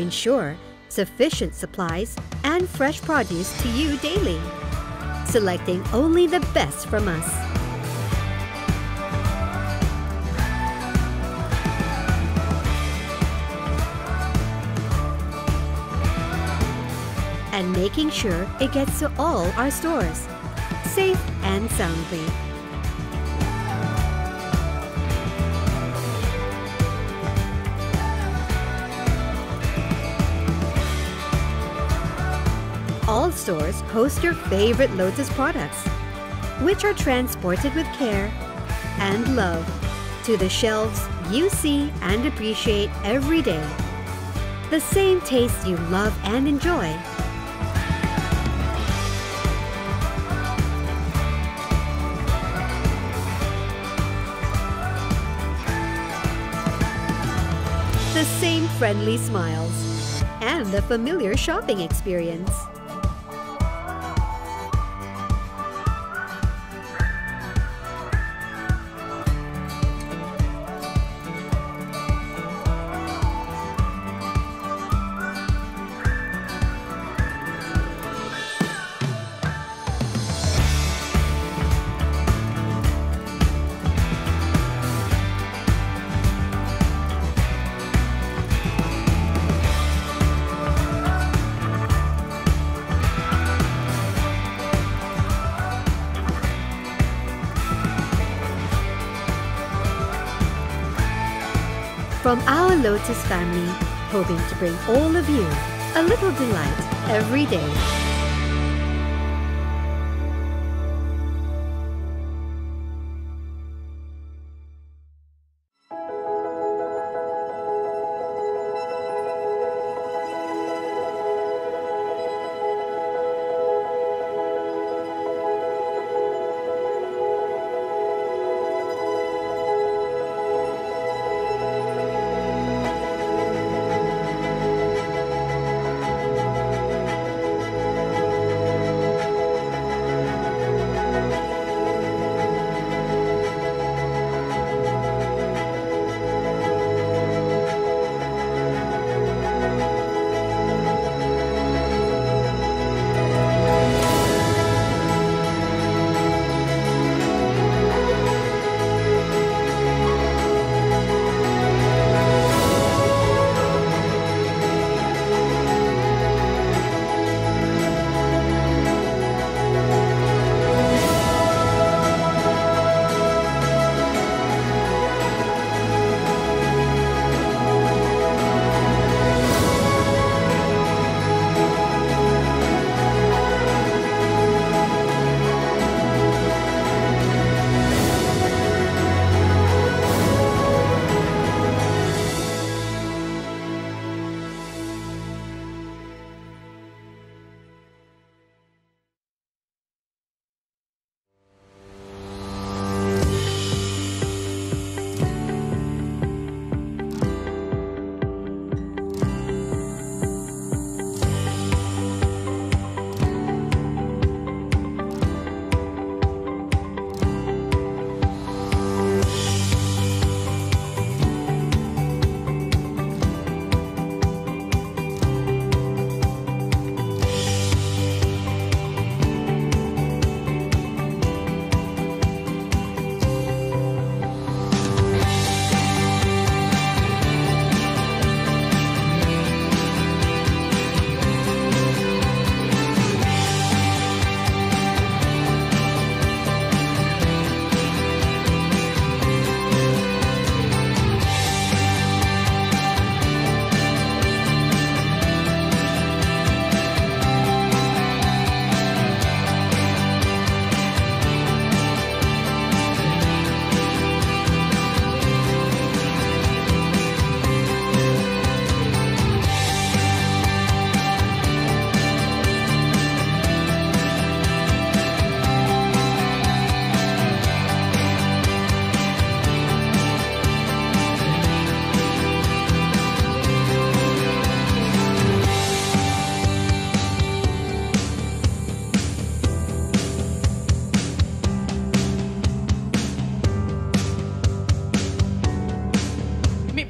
ensure sufficient supplies and fresh produce to you daily, selecting only the best from us. And making sure it gets to all our stores, safe and soundly. All stores host your favorite Lotus products, which are transported with care and love to the shelves you see and appreciate every day. The same taste you love and enjoy. The same friendly smiles and the familiar shopping experience. From our Lotus family, hoping to bring all of you a little delight every day.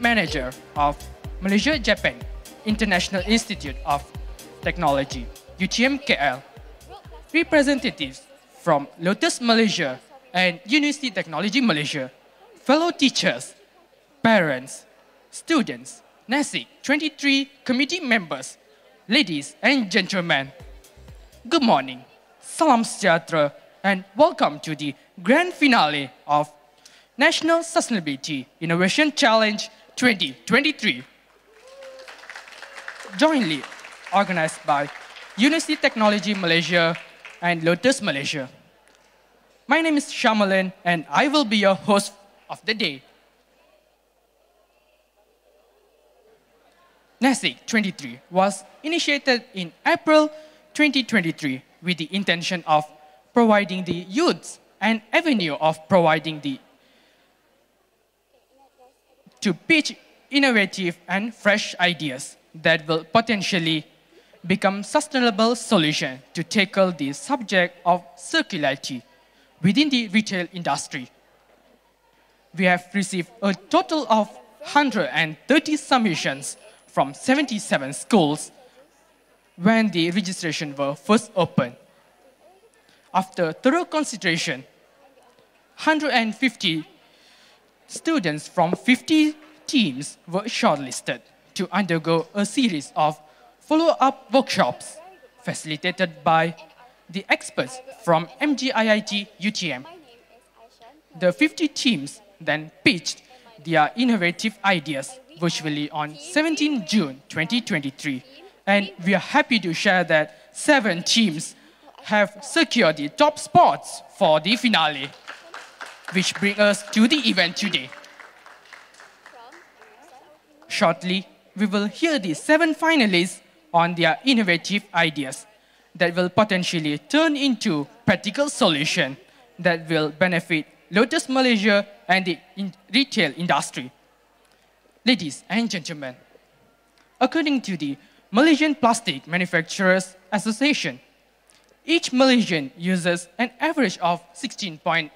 Manager of Malaysia-Japan International Institute of Technology, UTM KL, representatives from Lotus Malaysia and Universiti Teknologi Malaysia, fellow teachers, parents, students, NaSIC’23 committee members, ladies and gentlemen. Good morning, salam sejahtera, and welcome to the grand finale of National Sustainability Innovation Challenge 2023, jointly organized by Universiti Teknologi Malaysia and Lotus Malaysia. My name is Shamalan and I will be your host of the day. NaSIC’23 was initiated in April 2023 with the intention of providing the youths an avenue of providing the to pitch innovative and fresh ideas that will potentially become sustainable solution to tackle the subject of circularity within the retail industry. We have received a total of 130 submissions from 77 schools when the registration were first opened. After thorough consideration, 150 students from 50 teams were shortlisted to undergo a series of follow-up workshops facilitated by the experts from MJIIT UTM. The 50 teams then pitched their innovative ideas virtually on 17 June 2023, and we are happy to share that 7 teams have secured the top spots for the finale, which brings us to the event today. Shortly, we will hear the 7 finalists on their innovative ideas that will potentially turn into practical solutions that will benefit Lotus Malaysia and the retail industry. Ladies and gentlemen, according to the Malaysian Plastic Manufacturers Association, each Malaysian uses an average of 16.8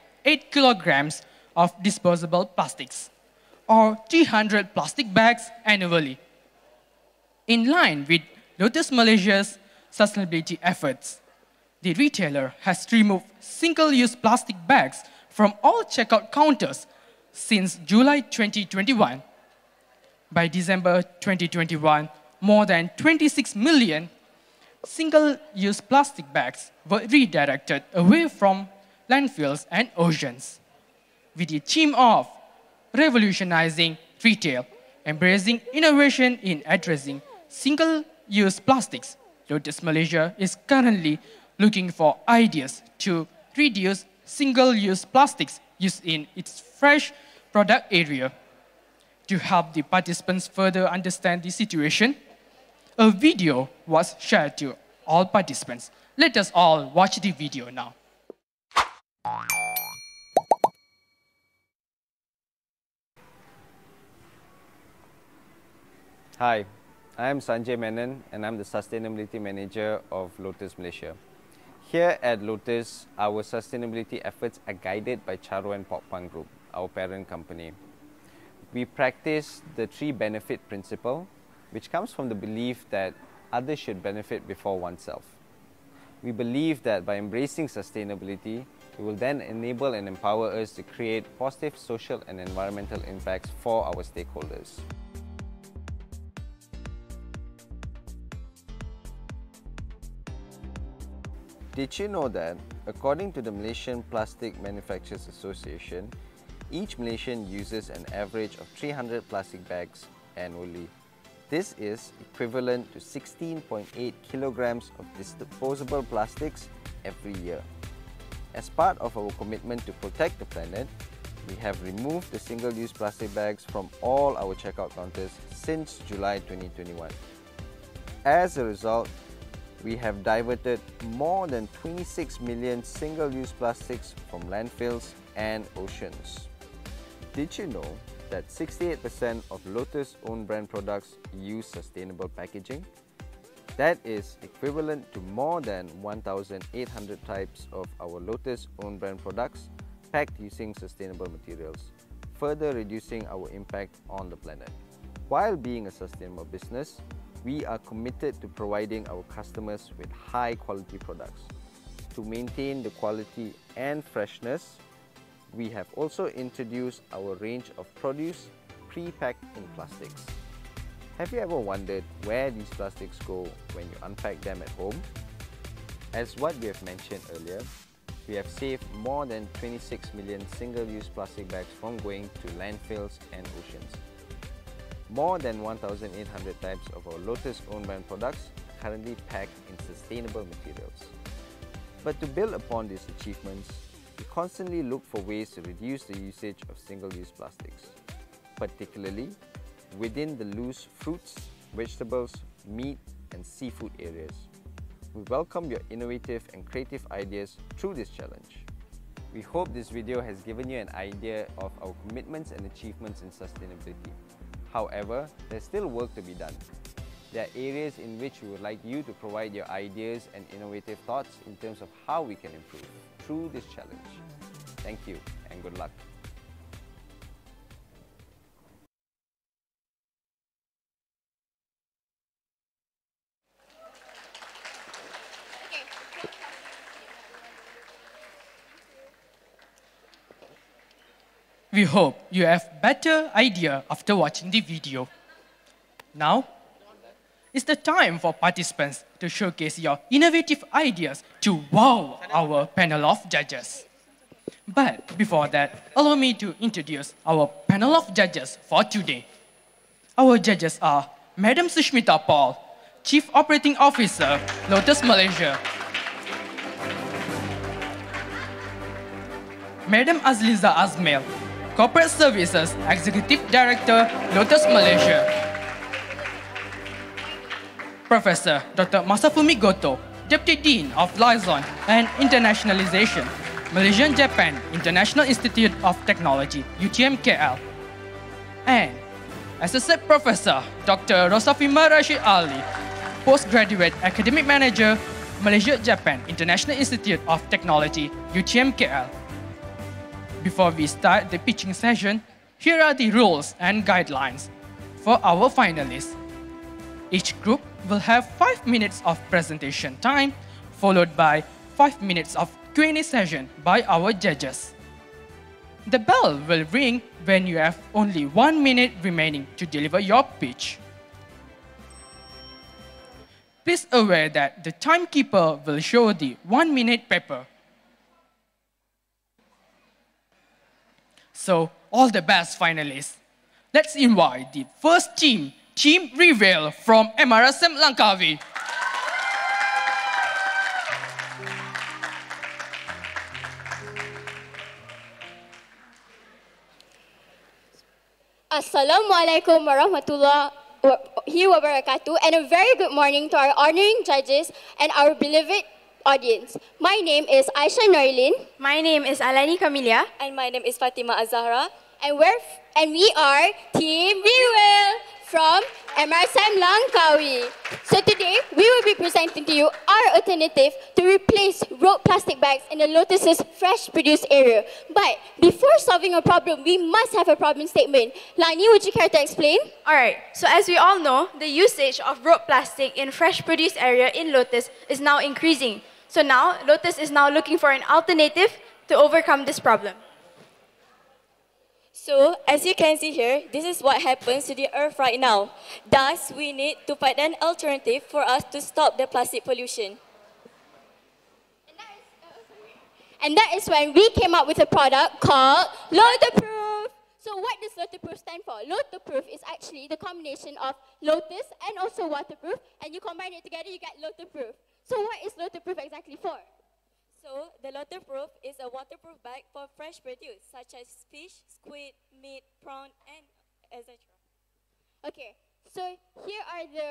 kilograms of disposable plastics, or 300 plastic bags annually. In line with Lotus Malaysia's sustainability efforts, the retailer has removed single-use plastic bags from all checkout counters since July 2021. By December 2021, more than 26 million single-use plastic bags were redirected away from landfills and oceans. With the theme of revolutionizing retail, embracing innovation in addressing single-use plastics, Lotus Malaysia is currently looking for ideas to reduce single-use plastics used in its fresh product area. To help the participants further understand the situation, a video was shared to all participants. Let us all watch the video now. Hi, I am Sanjay Menon and I'm the Sustainability Manager of Lotus Malaysia. Here at Lotus, our sustainability efforts are guided by Charoen Pokpan Group, our parent company. We practice the 3 benefit principle, which comes from the belief that others should benefit before oneself. We believe that by embracing sustainability, it will then enable and empower us to create positive social and environmental impacts for our stakeholders. Did you know that, according to the Malaysian Plastic Manufacturers Association, each Malaysian uses an average of 300 plastic bags annually. This is equivalent to 16.8 kilograms of disposable plastics every year. As part of our commitment to protect the planet, we have removed the single-use plastic bags from all our checkout counters since July 2021. As a result, we have diverted more than 26 million single-use plastics from landfills and oceans. Did you know that 68% of Lotus own brand products use sustainable packaging? That is equivalent to more than 1,800 types of our Lotus own brand products packed using sustainable materials, further reducing our impact on the planet. While being a sustainable business, we are committed to providing our customers with high quality products. To maintain the quality and freshness, we have also introduced our range of produce pre-packed in plastics. Have you ever wondered where these plastics go when you unpack them at home? As what we have mentioned earlier, we have saved more than 26 million single-use plastic bags from going to landfills and oceans. More than 1,800 types of our Lotus own brand products are currently packed in sustainable materials. But to build upon these achievements, we constantly look for ways to reduce the usage of single-use plastics, particularly within the loose fruits, vegetables, meat and seafood areas. We welcome your innovative and creative ideas through this challenge. We hope this video has given you an idea of our commitments and achievements in sustainability. However, there's still work to be done. There are areas in which we would like you to provide your ideas and innovative thoughts in terms of how we can improve through this challenge. Thank you and good luck. We hope you have better idea after watching the video. Now, it's the time for participants to showcase your innovative ideas to wow our panel of judges. But before that, allow me to introduce our panel of judges for today. Our judges are Madam Sushmita Paul, Chief Operating Officer, Lotus Malaysia. Madam Azliza Azmail, Corporate Services Executive Director, Lotus Malaysia. Professor Dr. Masafumi Goto, Deputy Dean of Liaison and Internationalization, Malaysia-Japan International Institute of Technology, UTM-KL. And Associate Professor Dr. Rosafima Rashid Ali, Postgraduate Academic Manager, Malaysia-Japan International Institute of Technology, UTM-KL. Before we start the pitching session, here are the rules and guidelines for our finalists. Each group will have 5 minutes of presentation time, followed by 5 minutes of Q&A session by our judges. The bell will ring when you have only 1 minute remaining to deliver your pitch. Please aware that the timekeeper will show the 1 minute paper. So, all the best finalists. Let's invite the first team, Team Reveal from MRSM Langkawi. Assalamualaikum warahmatullahi wabarakatuh, and a very good morning to our honoring judges and our beloved audience. My name is Aisha Norilin. My name is Alani Camelia. And my name is Fatima Azahra. And we are Team Reveal from MRSM Langkawi. So today, we will be presenting to you our alternative to replace rolled plastic bags in the Lotus's fresh produce area. But before solving a problem, we must have a problem statement. Lani, would you care to explain? Alright, so as we all know, the usage of rolled plastic in fresh produce area in Lotus is now increasing. So now, Lotus is now looking for an alternative to overcome this problem. So, as you can see here, this is what happens to the earth right now. Thus, we need to find an alternative for us to stop the plastic pollution. And that is when we came up with a product called Lotus-proof. So what does Lotus-proof stand for? Lotus-proof is actually the combination of Lotus and also waterproof, and you combine it together, you get Lotus-proof. So what is Lotus-proof exactly for? So, the Lotus-proof is a waterproof bag for fresh produce, such as fish, squid, meat, prawn, and etc. Okay, so here are the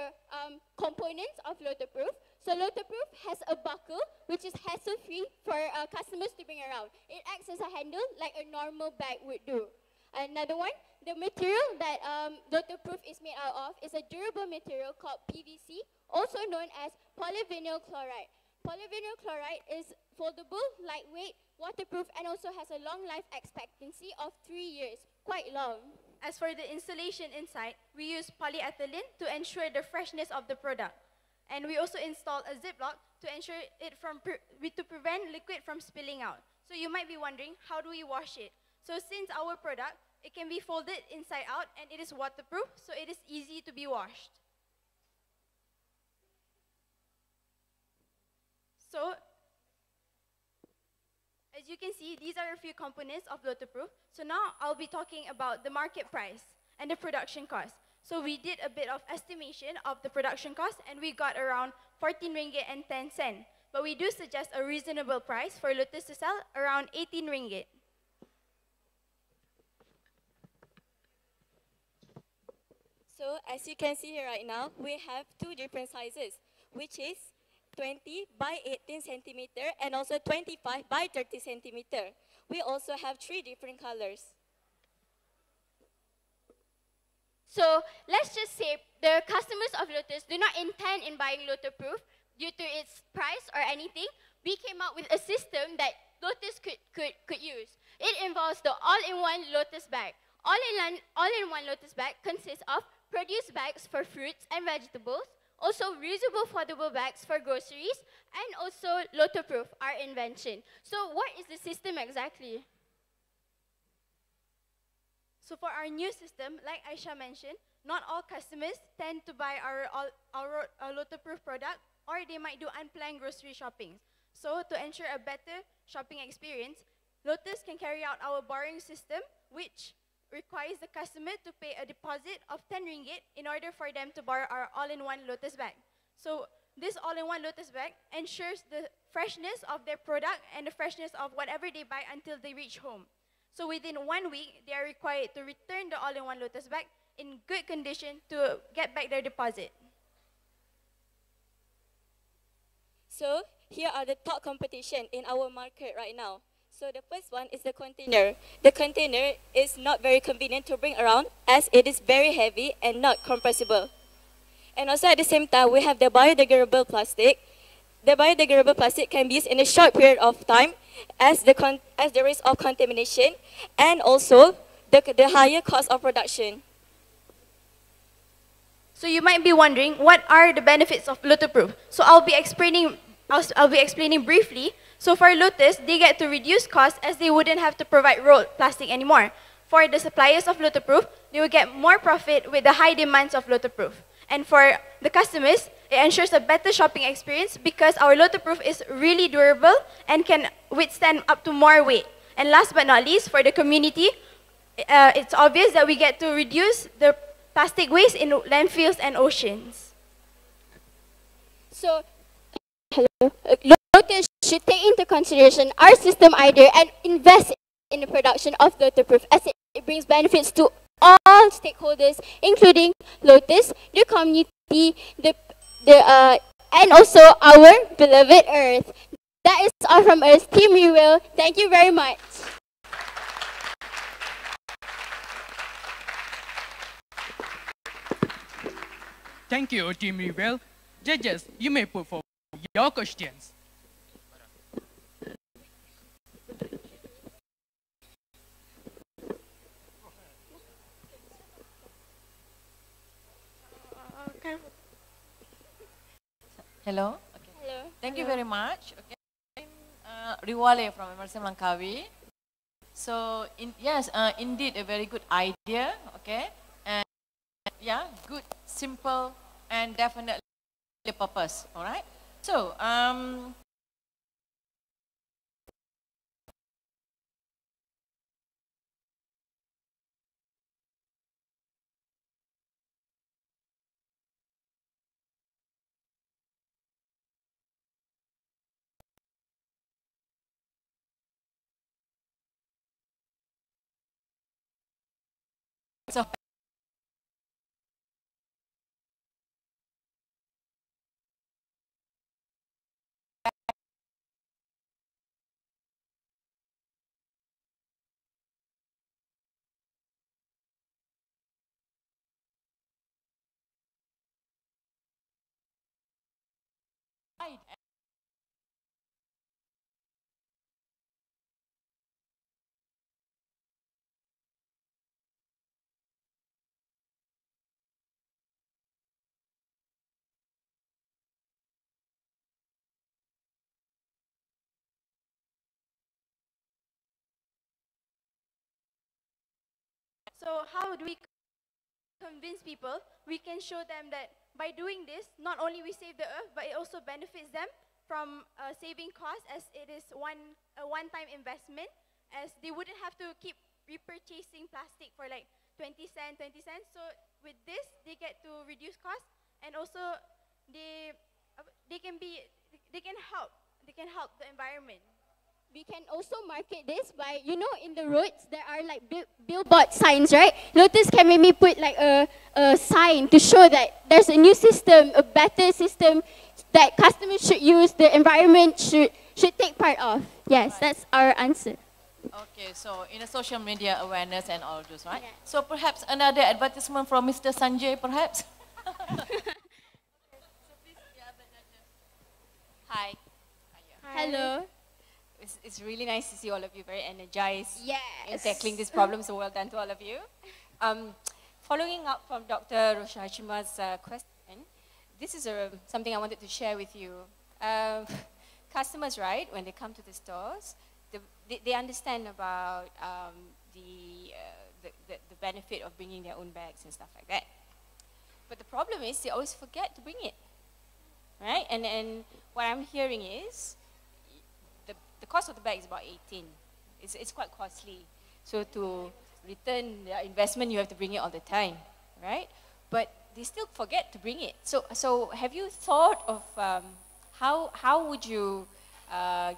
components of Lotus-proof. So Lotus-proof has a buckle, which is hassle-free for customers to bring around. It acts as a handle like a normal bag would do. Another one, the material that Lotus-proof is made out of is a durable material called PVC, also known as polyvinyl chloride. Polyvinyl chloride is foldable, lightweight, waterproof, and also has a long life expectancy of 3 years, quite long. As for the installation inside, we use polyethylene to ensure the freshness of the product. And we also install a ziplock to ensure it to prevent liquid from spilling out. So you might be wondering, how do we wash it? So since our product, it can be folded inside out and it is waterproof, so it is easy to be washed. So, as you can see, these are a few components of Lotus-proof. So now I'll be talking about the market price and the production cost. So we did a bit of estimation of the production cost and we got around 14 ringgit and 10 cents. But we do suggest a reasonable price for Lotus to sell around 18 ringgit. So as you can see here right now, we have two different sizes, which is 20 by 18 centimeter and also 25 by 30 centimeter. We also have three different colors. So let's just say the customers of Lotus do not intend in buying Lotus-proof due to its price or anything. We came up with a system that Lotus could use. It involves the all-in-one Lotus bag. All-in-one Lotus bag consists of produce bags for fruits and vegetables, also reusable foldable bags for groceries, and also Lotus-proof, our invention. So what is the system exactly? So for our new system, like Aisha mentioned, not all customers tend to buy our Lotus-proof product, or they might do unplanned grocery shopping. So to ensure a better shopping experience, Lotus can carry out our borrowing system, which requires the customer to pay a deposit of 10 ringgit in order for them to borrow our all-in-one Lotus bag. So this all-in-one Lotus bag ensures the freshness of their product and the freshness of whatever they buy until they reach home. So within 1 week, they are required to return the all-in-one Lotus bag in good condition to get back their deposit. So here are the top competition in our market right now. So the first one is the container. The container is not very convenient to bring around as it is very heavy and not compressible. And also at the same time, we have the biodegradable plastic. The biodegradable plastic can be used in a short period of time as the risk of contamination and also the higher cost of production. So you might be wondering, what are the benefits of Lotus-proof? So I'll be explaining briefly. So for Lotus, they get to reduce costs as they wouldn't have to provide rolled plastic anymore. For the suppliers of Lotus-proof, they will get more profit with the high demands of Lotus-proof. And for the customers, it ensures a better shopping experience because our Lotus-proof is really durable and can withstand up to more weight. And last but not least, for the community, it's obvious that we get to reduce the plastic waste in landfills and oceans. So, Lotus should take into consideration our system idea and invest in the production of Lotus-proof as it brings benefits to all stakeholders, including Lotus, the community, and also our beloved Earth. That is all from us, Team Rewell. Thank you very much. Thank you, Team Rewell. Judges, you may put forward your questions. Hello. Okay. Hello. Thank you very much. Okay. I'm Riwale from MRC Langkawi. So, indeed a very good idea. Okay. And yeah, good, simple, and definitely purpose. All right. So, So how do we convince people? We can show them that by doing this, not only we save the earth, but it also benefits them from saving costs, as it is a one-time investment, as they wouldn't have to keep repurchasing plastic for like 20 cents. So with this, they get to reduce costs, and also they can help the environment. We can also market this by, you know, in the roads, there are like billboard signs, right? Lotus can maybe put like a sign to show that there's a new system, a better system that customers should use, the environment should take part of. Yes, right. That's our answer. Okay, so in a social media awareness and all those, right? Yeah. So perhaps another advertisement from Mr. Sanjay, perhaps? Hi. Hello. It's really nice to see all of you very energized Yes. in tackling this problem, so well done to all of you. Following up from Dr. Roshachima's question, this is something I wanted to share with you. Customers, right, when they come to the stores, they understand about the benefit of bringing their own bags and stuff like that. But the problem is they always forget to bring it, right? And what I'm hearing is the cost of the bag is about 18. It's quite costly. So to return their investment, you have to bring it all the time, right? But they still forget to bring it. So have you thought of how would you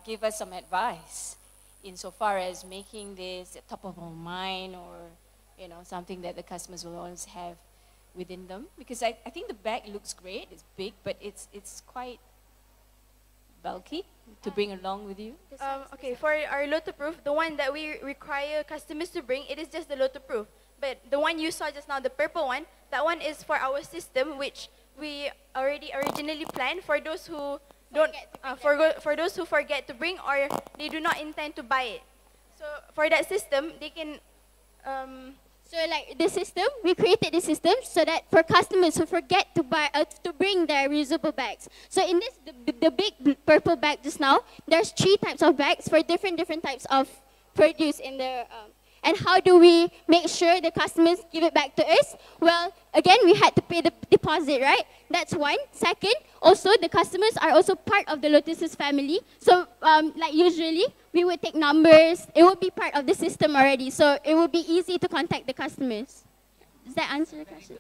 give us some advice insofar as making this top of our mind, or something that the customers will always have within them? Because I think the bag looks great, it's big, but it's quite bulky to bring along with you. Okay, for our Lotus-proof, the one that we require customers to bring, it is just the Lotus-proof. But the one you saw just now, the purple one, that one is for our system, which we already originally planned for those who for those who forget to bring, or they do not intend to buy it. So for that system, they can. So like the system, we created the system so that for customers who forget to buy to bring their reusable bags. So in this, the big purple bag just now, there's 3 types of bags for different types of produce in the. And how do we make sure the customers give it back to us? Well, again, we had to pay the deposit, right? That's one. Second, also the customers are also part of the Lotus's family. So like usually, we would take numbers. It would be part of the system already. So it would be easy to contact the customers. Does that answer the question?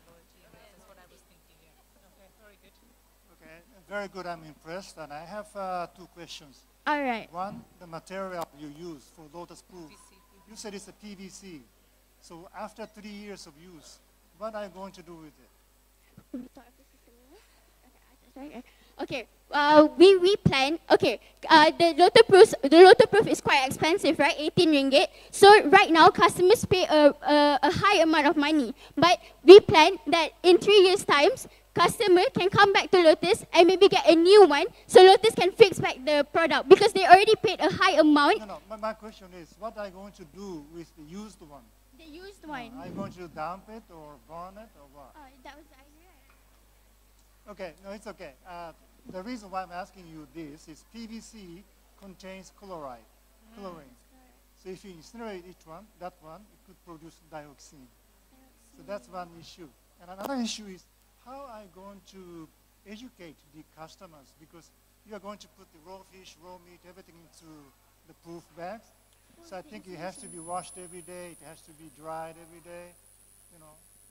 Okay, very good. I'm impressed. And I have 2 questions. All right. One, the material you use for Lotus-proof. You said it's a PVC. So after 3 years of use, what are you going to do with it? Okay. We plan. Okay. The Lotus-proof is quite expensive, right? 18 ringgit. So right now, customers pay a high amount of money. But we plan that in 3 years' time, customer can come back to Lotus and maybe get a new one, so Lotus can fix back the product because they already paid a high amount. No. My question is, what are you going to do with the used one? The used one. Are you going to dump it or burn it or what? That was the idea. Okay, no, it's okay. The reason why I'm asking you this is PVC contains chlorine. So if you incinerate that one, it could produce dioxin. So that's one issue. And another issue is, how are you going to educate the customers? Because you are going to put the raw fish, raw meat, everything into the proof bags. So I think it has to be washed every day. It has to be dried every day.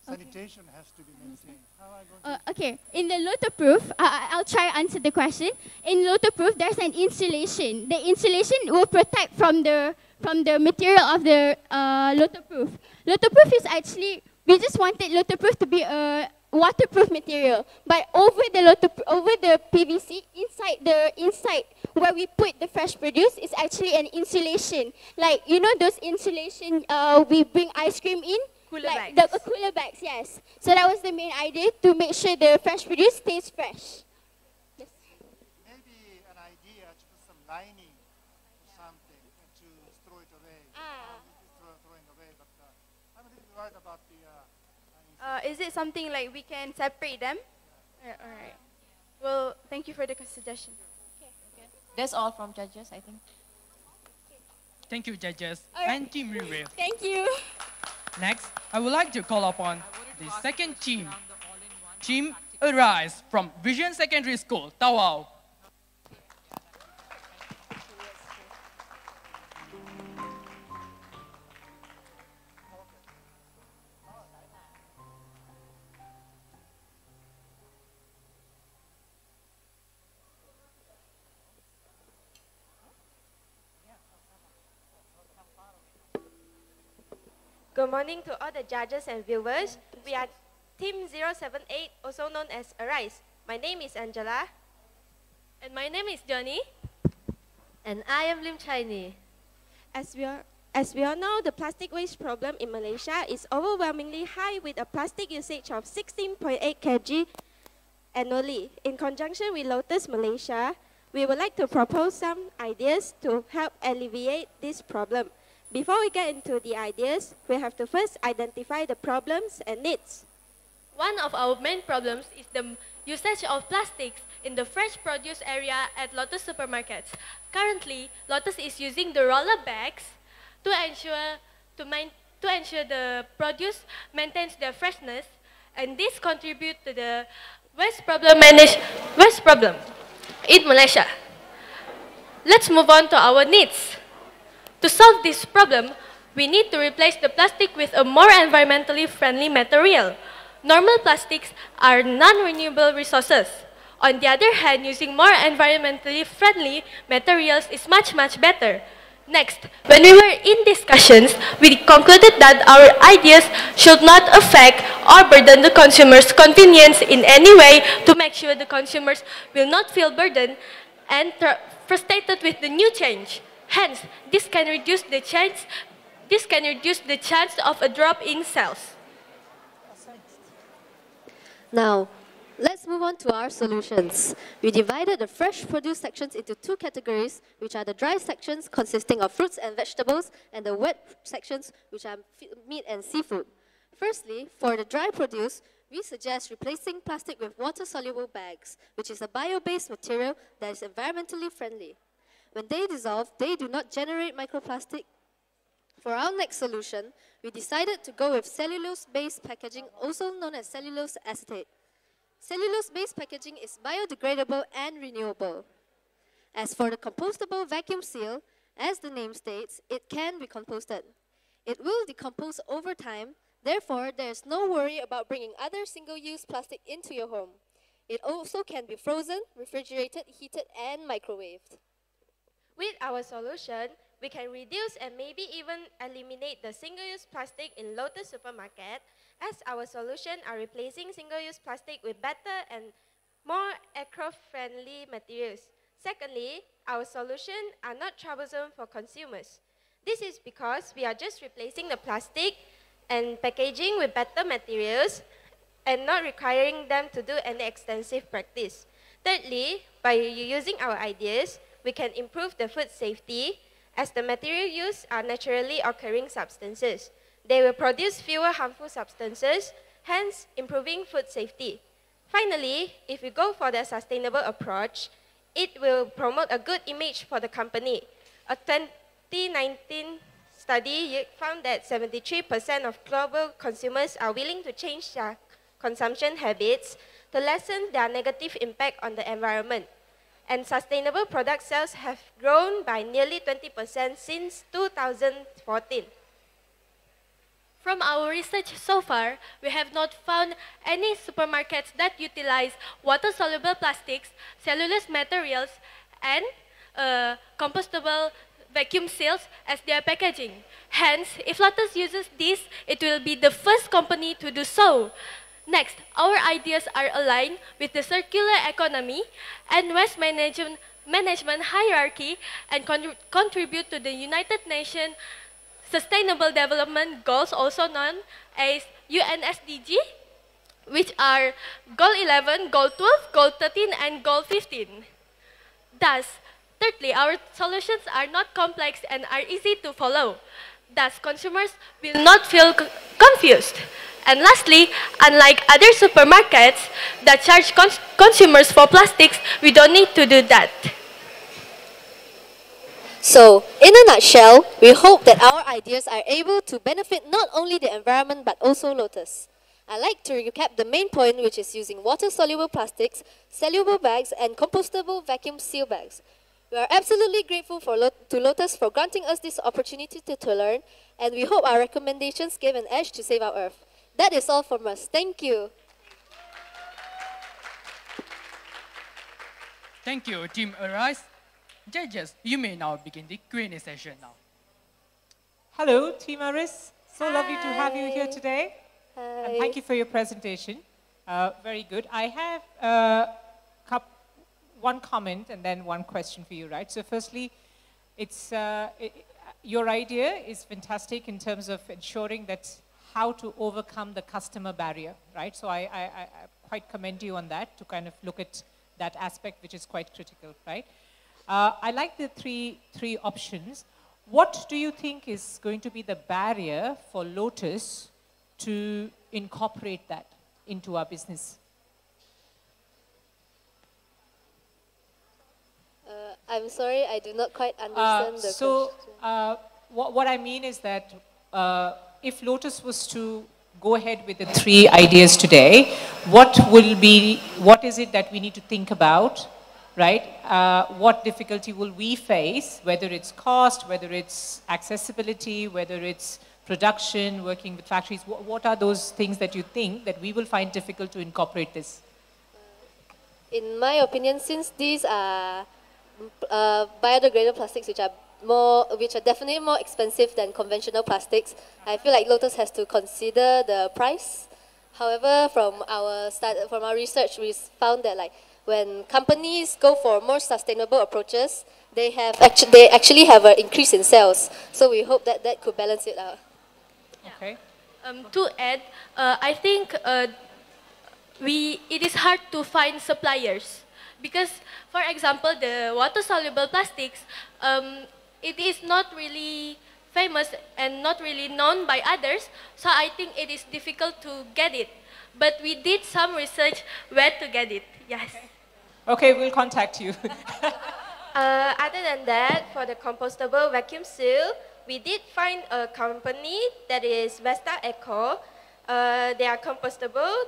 Sanitation has to be maintained. How are you going to okay, in the Lotus-proof, I'll try to answer the question. In Lotus-proof, there's an insulation. The insulation will protect from the material of the Lotus-proof. Lotus-proof is actually, we just wanted Lotus-proof to be a waterproof material, but over the PVC inside where we put the fresh produce is actually an insulation. Like those insulation we bring ice cream in, cooler like bags. The cooler bags, yes. So that was the main idea, to make sure the fresh produce stays fresh. Yes. Maybe an idea to put some lining or something and to throw it away. Throwing away, but I'm a little worried about the. Is it something like we can separate them? Yeah. All right. Well, thank you for the suggestion. Okay. That's all from judges, I think. Thank you, judges. All right. And Team Review. Thank you. Next, I would like to call upon the second team, Team Arise from Vision Secondary School, Tawau. Good morning to all the judges and viewers. We are Team 078, also known as Arise. My name is Angela. And my name is Johnny. And I am Lim Chaini. As we all know, the plastic waste problem in Malaysia is overwhelmingly high with a plastic usage of 16.8 kg annually. In conjunction with Lotus Malaysia, we would like to propose some ideas to help alleviate this problem. Before we get into the ideas, we have to first identify the problems and needs. One of our main problems is the usage of plastics in the fresh produce area at Lotus supermarkets. Currently, Lotus is using the roller bags to ensure the produce maintains their freshness, and this contributes to the waste problem in Malaysia. Let's move on to our needs. To solve this problem, we need to replace the plastic with a more environmentally friendly material. Normal plastics are non-renewable resources. On the other hand, using more environmentally friendly materials is much better. Next, when we were in discussions, we concluded that our ideas should not affect or burden the consumer's convenience in any way to make sure the consumers will not feel burdened and frustrated with the new change. Hence, this can reduce the chance of a drop in sales. Now, let's move on to our solutions. We divided the fresh produce sections into two categories, which are the dry sections consisting of fruits and vegetables, and the wet sections, which are meat and seafood. Firstly, for the dry produce, we suggest replacing plastic with water-soluble bags, which is a bio-based material that is environmentally friendly. When they dissolve, they do not generate microplastic. For our next solution, we decided to go with cellulose-based packaging, also known as cellulose acetate. Cellulose-based packaging is biodegradable and renewable. As for the compostable vacuum seal, as the name states, it can be composted. It will decompose over time, therefore there is no worry about bringing other single-use plastic into your home. It also can be frozen, refrigerated, heated, and microwaved. With our solution, we can reduce and maybe even eliminate the single-use plastic in Lotus supermarket, as our solution are replacing single-use plastic with better and more eco-friendly materials. Secondly, our solution are not troublesome for consumers. This is because we are just replacing the plastic and packaging with better materials and not requiring them to do any extensive practice. Thirdly, by using our ideas, we can improve the food safety as the material used are naturally occurring substances. They will produce fewer harmful substances, hence improving food safety. Finally, if we go for the sustainable approach, it will promote a good image for the company. A 2019 study found that 73% of global consumers are willing to change their consumption habits to lessen their negative impact on the environment. And sustainable product sales have grown by nearly 20% since 2014. From our research so far, we have not found any supermarkets that utilize water-soluble plastics, cellulose materials, and compostable vacuum seals as their packaging. Hence, if Lotus uses this, it will be the first company to do so. Next, our ideas are aligned with the circular economy and waste management hierarchy and contribute to the United Nations Sustainable Development Goals, also known as UNSDG, which are Goal 11, Goal 12, Goal 13, and Goal 15. Thus, thirdly, our solutions are not complex and are easy to follow. Thus, consumers will not feel confused. And lastly, unlike other supermarkets that charge consumers for plastics, we don't need to do that. So, in a nutshell, we hope that our ideas are able to benefit not only the environment but also Lotus. I'd like to recap the main point, which is using water-soluble plastics, soluble bags, and compostable vacuum seal bags. We are absolutely grateful to Lotus for granting us this opportunity to learn, and we hope our recommendations give an edge to save our Earth. That is all from us. Thank you. Thank you, Team Arise. Judges, you may now begin the Q&A session now. Hello, Team Aris. So lovely to have you here today. Hi. And thank you for your presentation. Very good. I have one comment and then one question for you, right? So firstly, your idea is fantastic in terms of ensuring that how to overcome the customer barrier, right? So I quite commend you on that, to kind of look at that aspect, which is quite critical, right? I like the three options. What do you think is going to be the barrier for Lotus to incorporate that into our business? I'm sorry, I do not quite understand the question. What I mean is that if Lotus was to go ahead with the 3 ideas today, what is it that we need to think about, right? What difficulty will we face, whether it's cost, whether it's accessibility, whether it's production, working with factories? What are those things that you think that we will find difficult to incorporate this? In my opinion, since these are biodegradable plastics, which are definitely more expensive than conventional plastics, I feel like Lotus has to consider the price. However, from our research, we found that when companies go for more sustainable approaches, they actually have an increase in sales. So we hope that could balance it out. Okay. To add, I think it is hard to find suppliers because, for example, the water-soluble plastics, it is not really famous and not really known by others, so I think it is difficult to get it. But we did some research where to get it, yes. Okay, we'll contact you. Other than that, for the compostable vacuum seal, we did find a company that is Vesta Eco. They are compostable.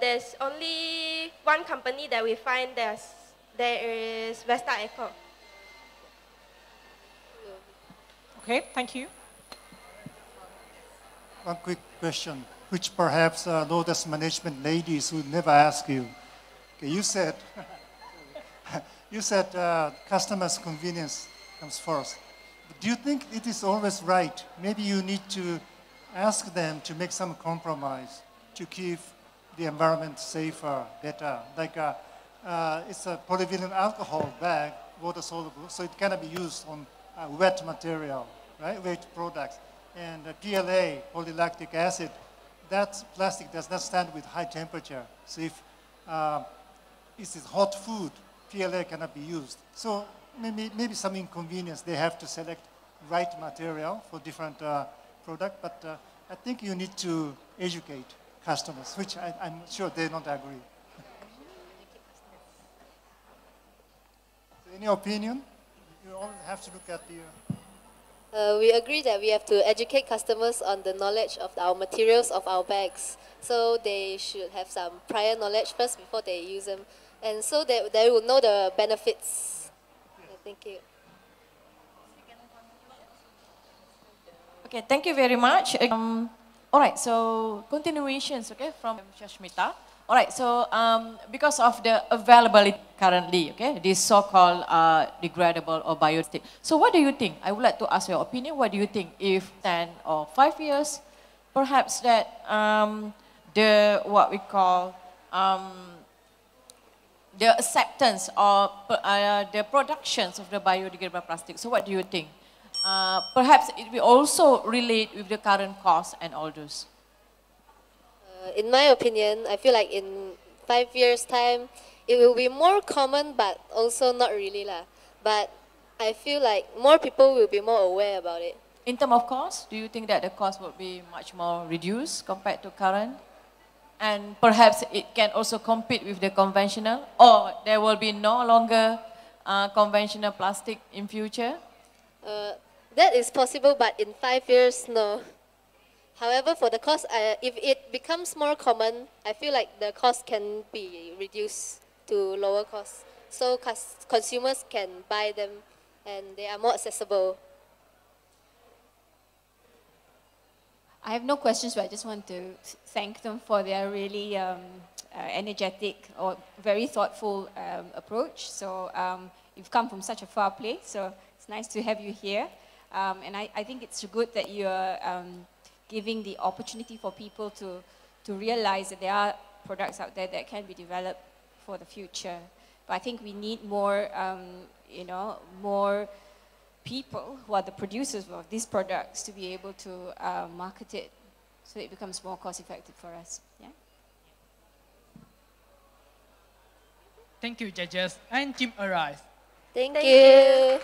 There's only one company that we find there is Vesta Eco. Okay, thank you. One quick question, which perhaps Lotus management ladies would never ask you. Okay, you said customers' convenience comes first. But do you think it is always right? Maybe you need to ask them to make some compromise to keep the environment safer, better. Like it's a polyvinyl alcohol bag, water soluble, so it cannot be used on wet material, right? Wet products. And PLA, polylactic acid, that plastic does not stand with high temperature. So if it is hot food, PLA cannot be used. So maybe some inconvenience. They have to select right material for different product. But I think you need to educate customers, which I'm sure they don't agree. So any opinion? You always have to look at the... We agree that we have to educate customers on the knowledge of our materials of our bags. So they should have some prior knowledge first before they use them. And so that they will know the benefits. Yeah, thank you. Okay, thank you very much. All right, so continuations, okay, from Shashmita. All right, so because of the availability currently, okay, this so-called degradable or biodegradable. So what do you think? I would like to ask your opinion. What do you think if 10 or 5 years, perhaps that what we call the acceptance or the productions of the biodegradable plastic. So what do you think? Perhaps it will also relate with the current cost and all those. In my opinion, I feel like in 5 years' time, it will be more common, but also not really lah. But I feel like more people will be more aware about it. In terms of cost, do you think that the cost will be much more reduced compared to current? And perhaps it can also compete with the conventional, or there will be no longer conventional plastic in future? That is possible, but in 5 years, no. However, for the cost, if it becomes more common, I feel like the cost can be reduced to lower costs. So consumers can buy them and they are more accessible. I have no questions, but I just want to thank them for their really energetic or very thoughtful approach. So you've come from such a far place, so it's nice to have you here. And I think it's good that you're giving the opportunity for people to realize that there are products out there that can be developed for the future. But I think we need more, more people who are the producers of these products to be able to market it so it becomes more cost effective for us. Yeah? Thank you, judges and Team Arise. Thank you.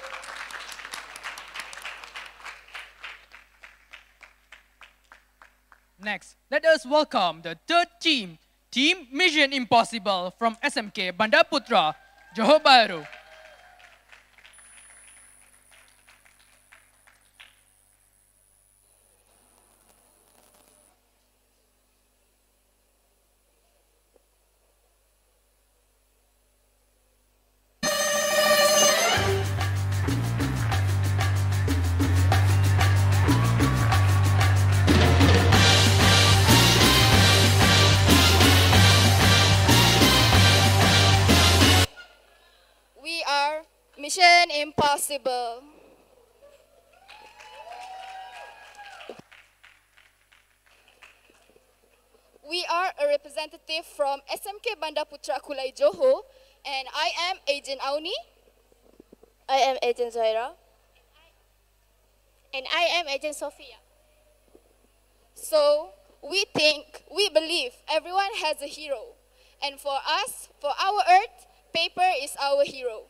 Next, let us welcome the third team, Team Mission Impossible from SMK Bandar Putra, Johor Bahru. Mission Impossible. We are a representative from SMK Bandar Putra Kulai Johor, and I am Agent Auni. I am Agent Zaira. And I am Agent Sophia. So, we believe everyone has a hero. And for us, for our Earth, paper is our hero.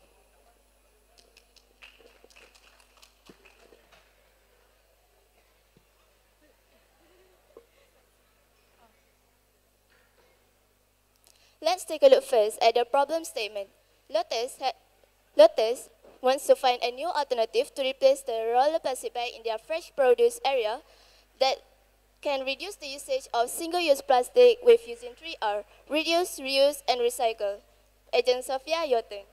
Let's take a look first at the problem statement. Lotus wants to find a new alternative to replace the roller plastic bag in their fresh produce area that can reduce the usage of single-use plastic with using 3R, reduce, reuse, and recycle. Agent Sophia, your turn.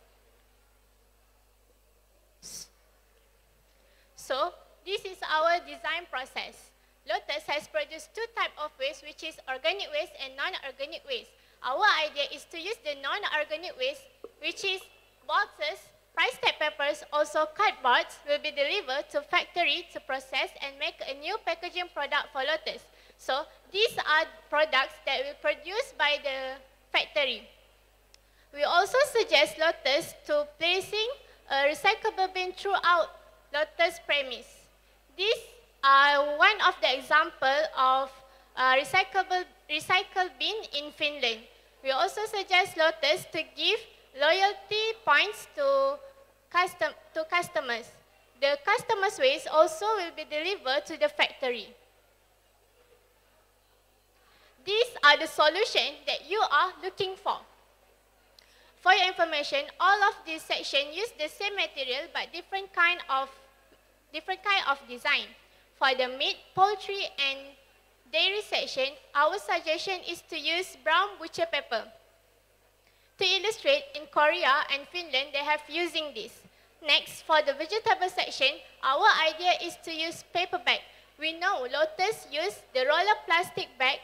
So, this is our design process. Lotus has produced two types of waste, which is organic waste and non-organic waste. Our idea is to use the non-organic waste, which is boxes, price tag papers, also cardboards, will be delivered to factory to process and make a new packaging product for Lotus. So these are products that will produced by the factory. We also suggest Lotus to placing a recyclable bin throughout Lotus premise. These are one of the example of recycle bin in Finland. We also suggest Lotus to give loyalty points to customers. The customers' waste also will be delivered to the factory. These are the solutions that you are looking for. For your information, all of these sections use the same material but different kind of design. For the meat, poultry, and dairy section, our suggestion is to use brown butcher paper. To illustrate, in Korea and Finland, they have using this. Next, for the vegetable section, our idea is to use paper bag. We know Lotus use the roller plastic bag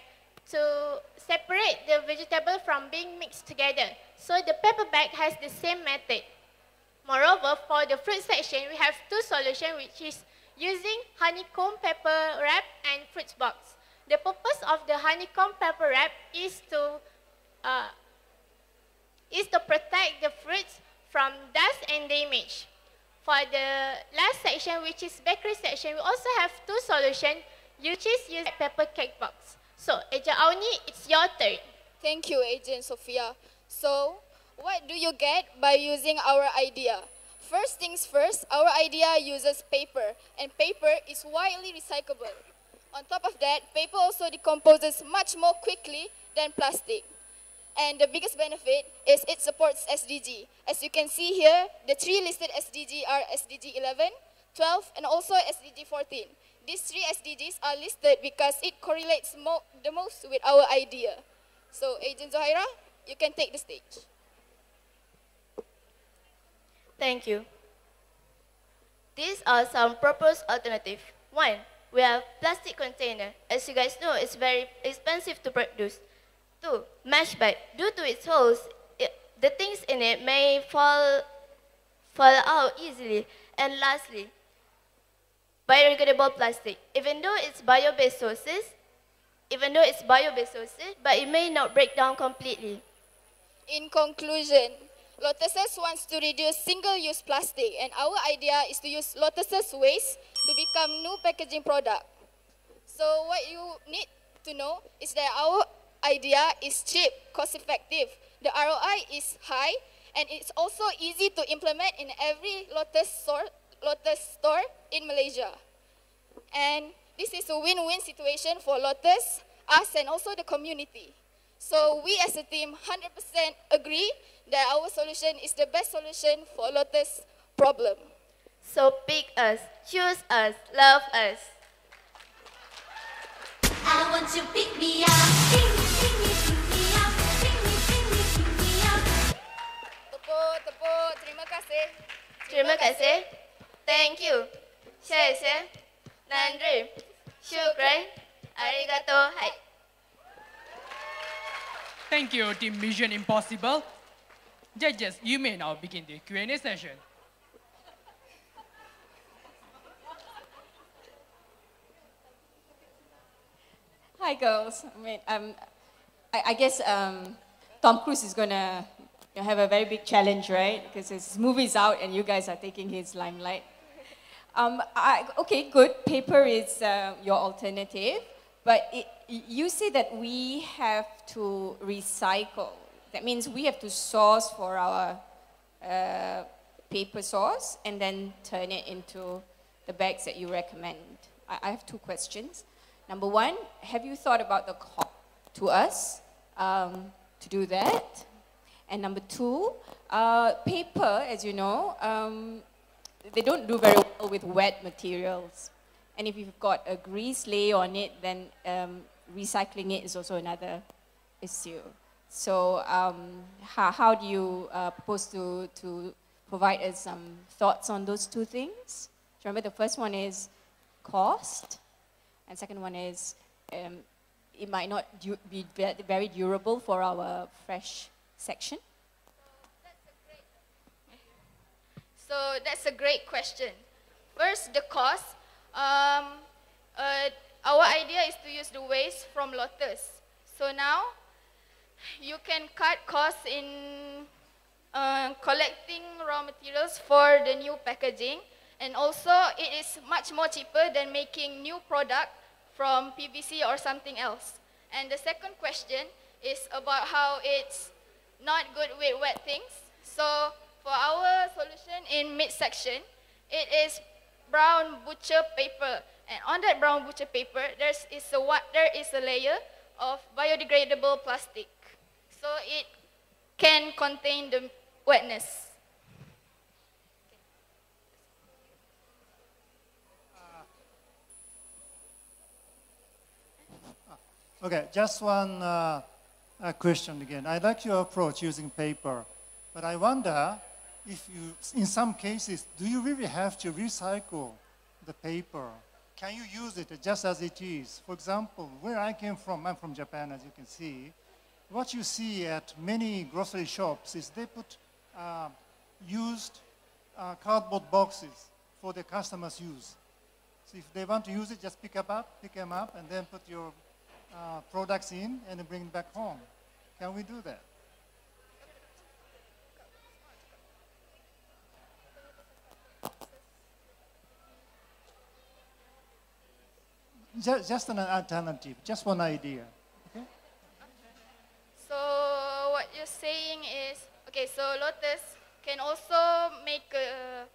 to separate the vegetable from being mixed together. So the paper bag has the same method. Moreover, for the fruit section, we have two solutions, which is using honeycomb paper wrap and fruits box. The purpose of the honeycomb paper wrap is to protect the fruits from dust and damage. For the last section, which is bakery section, we also have two solutions, which is use paper cake box. So, Agent Auni, it's your turn. Thank you, Agent Sophia. So, what do you get by using our idea? First things first, our idea uses paper, and paper is widely recyclable. On top of that, paper also decomposes much more quickly than plastic. And the biggest benefit is it supports SDG. As you can see here, the three listed SDG are SDG 11, 12, and also SDG 14. These 3 SDGs are listed because it correlates the most with our idea. So, Agent Zohaira, you can take the stage. Thank you. These are some proposed alternatives. 1. We have plastic container. As you guys know, it's very expensive to produce. 2. Mesh bag. Due to its holes, the things in it may fall out easily. And lastly, biodegradable plastic. Even though it's bio-based sources, but it may not break down completely. In conclusion, Lotus wants to reduce single-use plastic, and our idea is to use Lotus's waste to become new packaging product. So what you need to know is that our idea is cheap, cost-effective. The ROI is high, and it's also easy to implement in every Lotus store in Malaysia. And this is a win-win situation for Lotus, us, and also the community. So we as a team 100% agree that our solution is the best solution for Lotus problem. So pick us, choose us, love us. I want you to pick me up. Pick me, pick me, pick me up. Pick me, pick me, pick me up. Tepuk, terima kasih. Terima kasih. Thank you. Share. Nandri. Shukran. Arigato. Hai. Thank you, Team Mission Impossible. Judges, you may now begin the Q&A session. Hi, girls. I guess Tom Cruise is gonna have a very big challenge, right? Because his movie's out and you guys are taking his limelight. Okay, good. Paper is your alternative, but you say that we have to recycle. That means we have to source for our paper source and then turn it into the bags that you recommend. I have 2 questions. Number 1, have you thought about the cost to us to do that? And number 2, paper, as you know, they don't do very well with wet materials. And if you've got a grease layer on it, then recycling it is also another issue. So how do you propose to provide us some thoughts on those 2 things? Remember, the first one is cost, and second one is it might not be very durable for our fresh section. So that's a great question. First, the cost. Our idea is to use the waste from Lotus. So now, you can cut costs in collecting raw materials for the new packaging, and also it is much more cheaper than making new product from PVC or something else. And the second question is about how it's not good with wet things. So for our solution in midsection, it is brown butcher paper, and on that brown butcher paper there is a layer of biodegradable plastic, so it can contain the wetness. Okay, just one question again. I like your approach using paper, but I wonder if you, in some cases, do you really have to recycle the paper? Can you use it just as it is? For example, where I came from, I'm from Japan, as you can see. What you see at many grocery shops is they put used cardboard boxes for the customers' use. So if they want to use it, just pick them up, and then put your products in and bring it back home. Can we do that? Just an alternative, just one idea. Okay? So what you're saying is, okay, so Lotus can also make a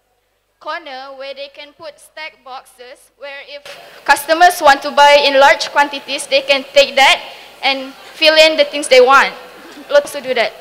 corner where they can put stack boxes, where if customers want to buy in large quantities, they can take that and fill in the things they want. Lotus to do that.